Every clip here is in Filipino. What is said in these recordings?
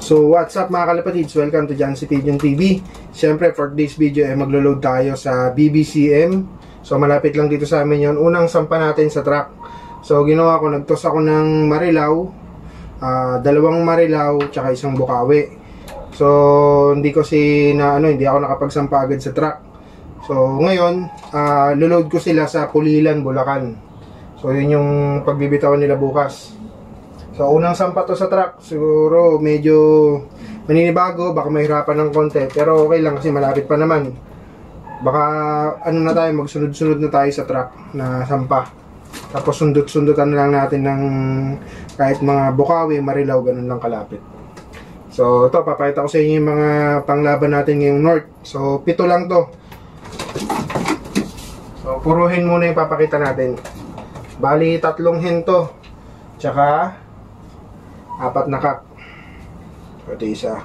So what's up mga kalapatids, welcome to John C. Pigeon TV. Siyempre for this video ay maglo-load tayo sa BBCM. So malapit lang dito sa amin yon. Unang sampa natin sa truck. So ginawa ko, nagtos ako ng marilaw, dalawang marilaw tsaka isang bukawi. So hindi ako nakapagsampa agad sa truck. So ngayon lo-load ko sila sa Pulilan, Bulacan. So yun yung pagbibitawan nila bukas. So unang sampa to sa truck, siguro medyo maninibago, baka mahirapan ng konti, pero okay lang kasi malapit pa naman. Baka magsunod-sunod na tayo sa truck na sampa. Tapos sundot-sundutan na lang natin ng kahit mga bukawi, marilaw, ganun lang kalapit. So ito, papakita ko sa inyo yung mga panglaban natin ngayong north. So 7 lang to. So puruhin muna yung papakita natin. Bali 3 hen to, tsaka 4 na kak. Ito isa.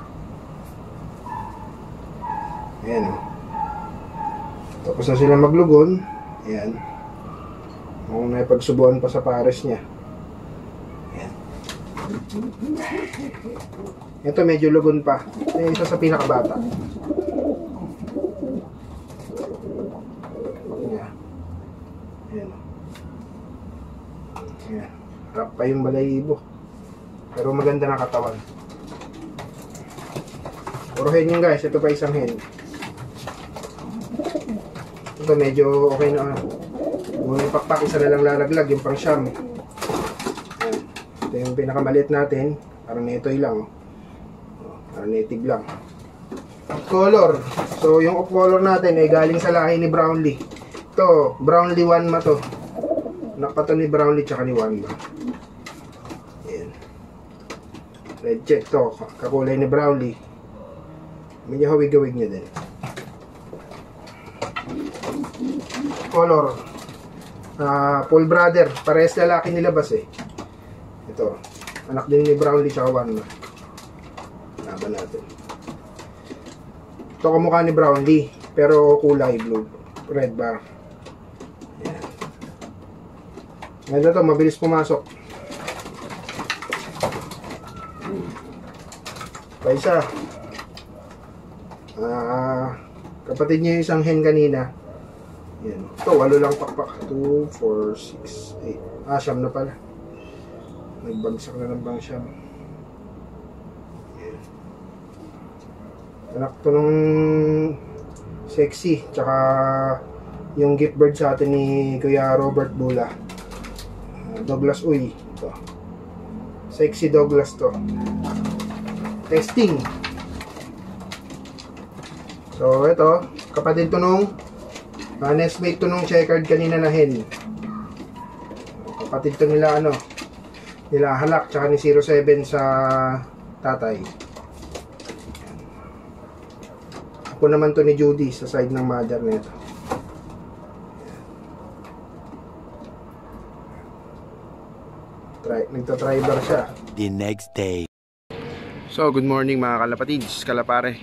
Ayan. Tapos na sila maglugon. Ayan. Kung naipagsubuan pa sa pares niya. Ayan. Ito medyo lugon pa. Ayan, isa sa pinakabata. Ayan. Ayan. Ayan. Harap pa yung balayibo. Pero maganda na katawan. Puro hen yun guys. Ito pa isang hen. Ito medyo okay na. Kung yung pakpak, isa na lang lalaglag. Yung pang siyam. Ito yung pinakamaliit natin. Parang netoy lang. Parang native lang. Color. So yung off color natin ay galing sa lahi ni Brownlee. Ito, Brownlee Wanma to. Nakpato ni Brownlee tsaka ni Wanma. Red check to, kakulay ni Brownlee. Medyo hawig-hawig niya din. Color Full brother, parehas lalaki nilabas eh. Ito, anak din ni Brownlee tsaka Wanma. Laban natin. Ito kamukha ni Brownlee, pero kulay blue, red bar. Ayan. Ngayon to, mabilis pumasok. Paisa. Kapatid niya yung isang hen kanina. Yan. Ito, 8 lang pakpak. 2, 4, 6, 8. Siyam na pala. Nagbagsak na ng bang siyam. Yan. Anak to nung sexy. Tsaka yung gift bird sa atin ni Kuya Robert Bula. Douglas Uy. Ito. Sexy Douglas to. Testing. So ito, kapatid to nung nestmate to nung checkered kanina na hen. Kapatid to nila nila Halak tsaka ni 07 sa tatay. Ako naman to ni Judy sa side ng mother nito. Nagta-triber siya. The next day. So, good morning mga kalapatids, kalapare.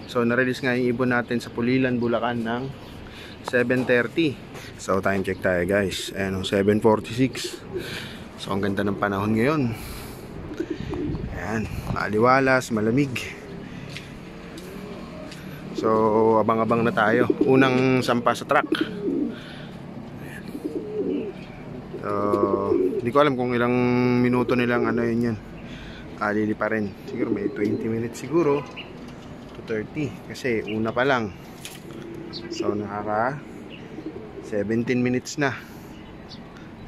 So, na-release nga yung ibon natin sa Pulilan, Bulacan ng 7:30. So, time check tayo guys. Ayan, 7:46. So, ang ganda ng panahon ngayon. Ayan, maaliwalas, malamig. So, abang-abang na tayo. Unang sampa sa truck. Ayan. So, hindi ko alam kung ilang minuto nilang yun. Alili pa rin. Siguro may 20 minutes siguro to 30. Kasi una pa lang. So nakaka 17 minutes na.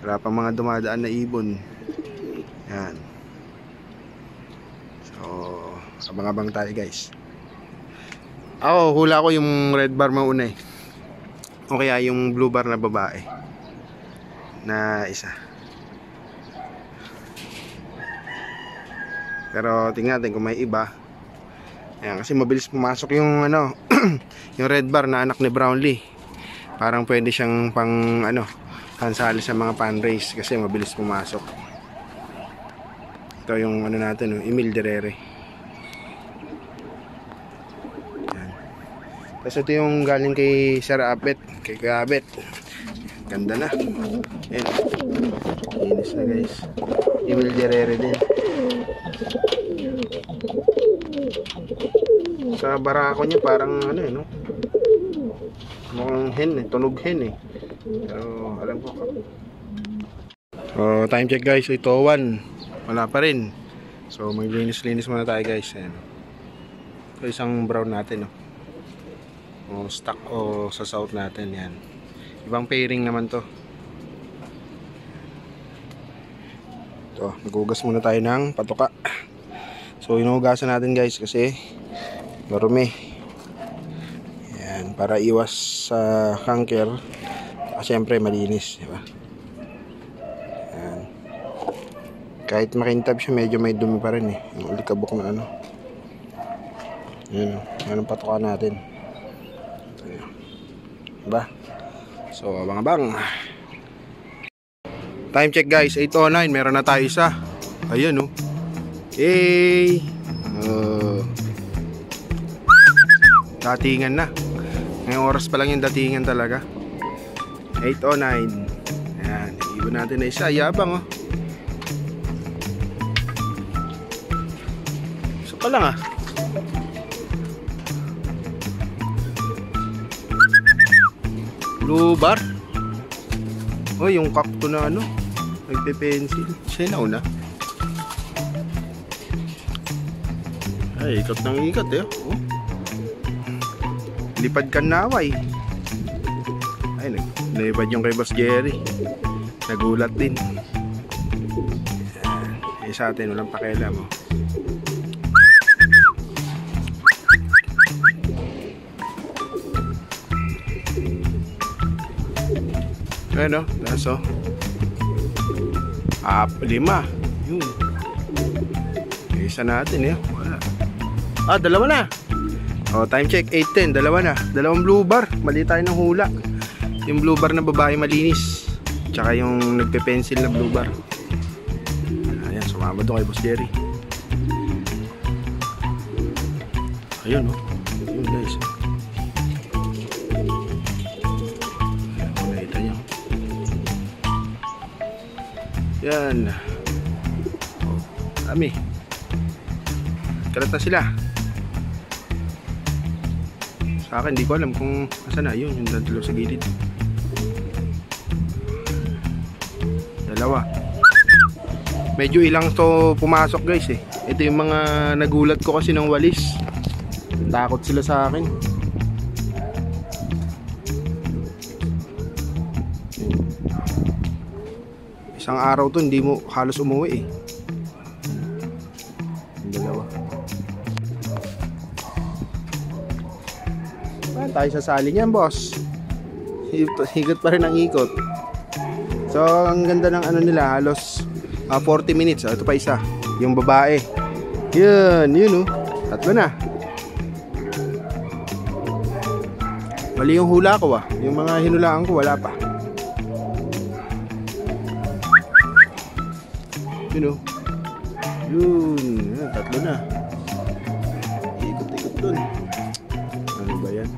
Wala pa mga dumadaan na ibon. Yan. So abang-abang tayo guys. Ako, hula ko yung red bar mauna eh. O kaya yung blue bar na babae. Na isa. Pero tingnan natin kung may iba. Ayan, kasi mabilis pumasok yung yung red bar na anak ni Brownlee. Parang pwede siyang pang pansali sa mga pan race kasi mabilis pumasok. Ito yung natin, Emil Derere. Ayan. Tapos ito yung galing kay Sir Abet, kay Abet. Ganda na. Ayan. Linis na guys. Emil Derere din. Sa barako niya parang ano eh, no? Mukhang hen eh, tunog hen eh. Pero alam ko. So, time check guys, ito 1. Wala pa rin. So maglinis-linis muna tayo guys. Ayan. Ito isang brown natin, no? O stock o sa south natin yan. Ibang pairing naman to. Ito, nagugas muna tayo ng patuka. So inuhugasan natin guys kasi marumi. Yan, para iwas sa kanker. Siyempre malinis, di ba? Yan. Kahit makintab siya, medyo may dumi pa rin eh. Yung ulikabok na ano. Yan, yan ang patuka natin. Diba? So abang-abang. Time check guys, 8:09. Meron na tayo isa. Ayan oh. Hey. Datingan na. Ngayong oras pa lang yung datingan talaga. 8:09. Ayan, iwan natin na isa. Yabang oh. Isa pa lang ah. Blue bar. Oh, yung kakto na ano, nagpe-pencil. Siya na una. Ay, ikot ng ikot eh. Oh. Lipad ka naway. Ay, nalipad yung kay Boss Jerry. Nagulat din. Eh, sa atin, walang pakialam oh. Ano, laso. 5. Yun. Isa natin eh. Wala. Ah, 2 na. Oh, time check 8:10, 2 na. 2 blue bar. Mali tayo ng hula. Yung blue bar na babae malinis. Tsaka yung nagpe-pencil na blue bar. Ayan, sumama doon kay Boss Jerry. Ayun oh. Ayun guys. Yan. Ami. Kalat na sila. Sa akin, di ko alam kung asan na. Yun, yung dalawa sa gilid. 2. Medyo ilang to pumasok guys eh. Ito yung mga nagulat ko kasi ng walis. Takot sila sa akin. Isang araw to hindi mo halos umuwi eh. 2. Saan tayo sasali niyan boss? Higot pa rin ang ikot. So ang ganda ng ano nila, halos 40 minutes. Ito pa isa, yung babae. Yun oh. 3 na. Mali yung hula ko ah. Yung mga hinulaan ko wala pa. Yun o. Yun. 3 na. Ikot-ikot dun. Ano ba yan?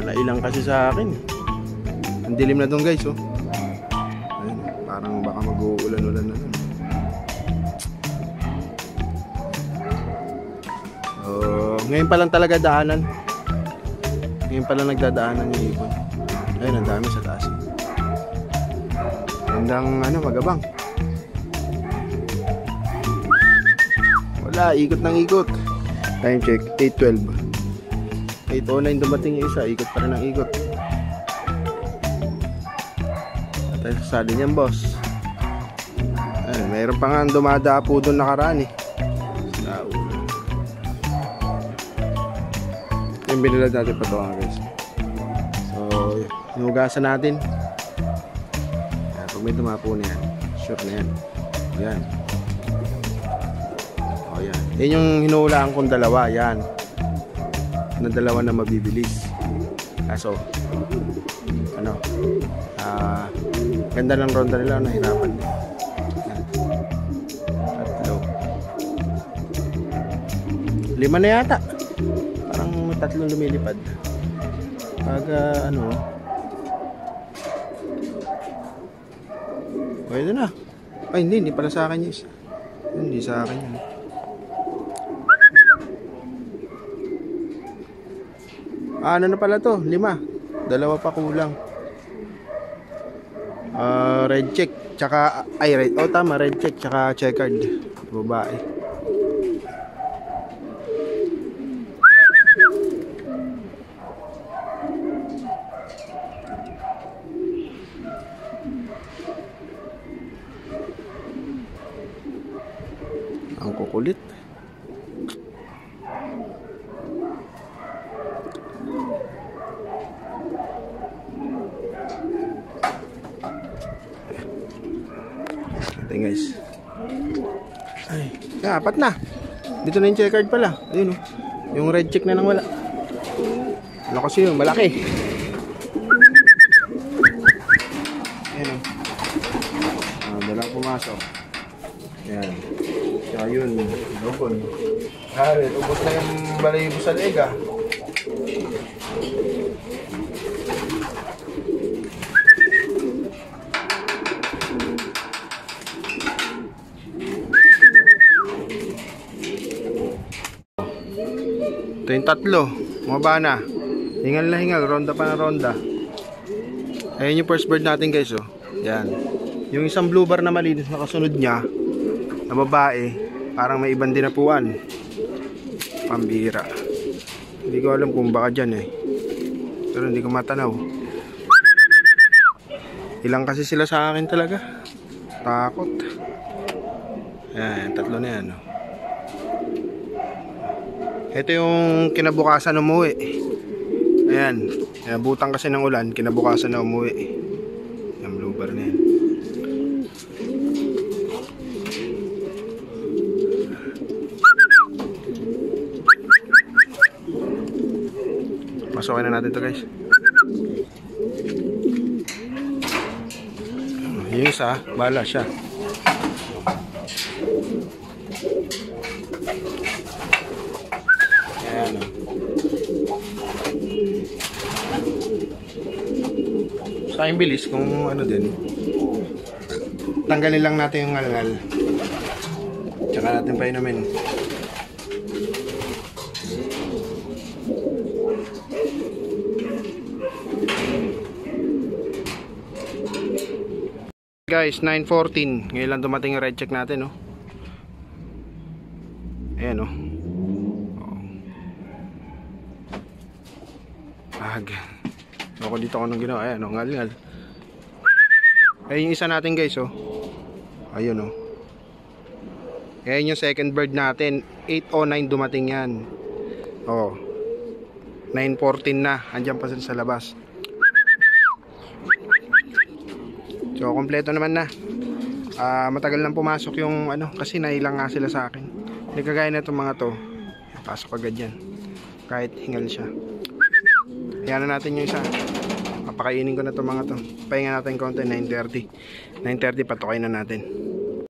Nailang kasi sa akin. Ang dilim na dun guys oh. Ayun, parang baka mag-uulan-ulan na dun. Ngayon pa lang talaga daanan. Ngayon pa lang nagdadaanan yung ibon. Ayun, ang dami sa taas. Gandang ano, magabang. Wala, ikot ng ikot. Time check, 8:12. 8:09 dumating yung isa, ikot pa rin ang ikot. At tayo sasali niyan boss. Ayun, mayroon pa nga dumadapo doon nakaraan eh. Yung binilad natin pa ito guys. So, hinugasan natin. May tumapo na yan, sure na yan. Yan. O yan. Yan yung hinuhulaan kong 2. Yan. Na 2 na mabibilis. Kaso ano, ganda ng ronda nila, nahirapan din. Yan. 3. 5 na yata. Parang may 3 lumilipad. Pag ano, pwede na. Ay, hindi pala sa akin yun. Hindi sa akin yun. Ano na pala to? 5. 2 pa kulang. Red check. Tsaka, ay, red. Oh, tama. Red check. Tsaka checkered. Babae. Ang kukulit. Ito guys. Ay, apat na. Dito na yung checkered pala. Ayun oh. Yung red check na nang wala. Ano kasi yun? Malaki. Ayun oh. Dalang pumasok. Ayan. Kaya yun. Lubon. Kaya ubos na yung balayibo sa lega. Ito yung 3. Mababa na. Hingal na hingal. Ronda pa na ronda. Ayan yung first bird natin guys oh. Yan. Yung isang blue bar na malinis na kasunod niya na babae. Parang may ibang dinapuan. Pambira. Hindi ko alam kung baka dyan eh. Pero hindi ko matanaw. Ilang kasi sila sa akin talaga. Takot. Ayan. 3 na yan oh. Ito yung kinabukasan umuwi. Ayan. Butang kasi ng ulan. Kinabukasan na umuwi. Yung blue bar na yan. Masukin na natin to guys. Yung isa, bala siya. Ayan o. Sa aking bilis kung ano din. Tanggalin lang natin yung ngalngal. Tsaka natin painumin. Guys, 9:14. Ngayon lang dumating yung red check natin, no? Ayan, no? Ako dito ko nung ginawa. Ayan, no? Ngal-ngal. Ayan yung isa natin, guys, oh. Ayun, no? Ayan yung second bird natin. 8:09 dumating yan. Oh. 9:14 na. Andiyan pa sila sa labas. So, kompleto naman na. Matagal lang pumasok yung ano, kasi nailang nga sila sa akin. Hindi kagaya na itong mga to. Pasok agad yan. Kahit hingal siya. Ayan na natin yung isa. Papakainin ko na itong mga to. Pahinga natin konti, 9:30. 9:30 patukain na natin.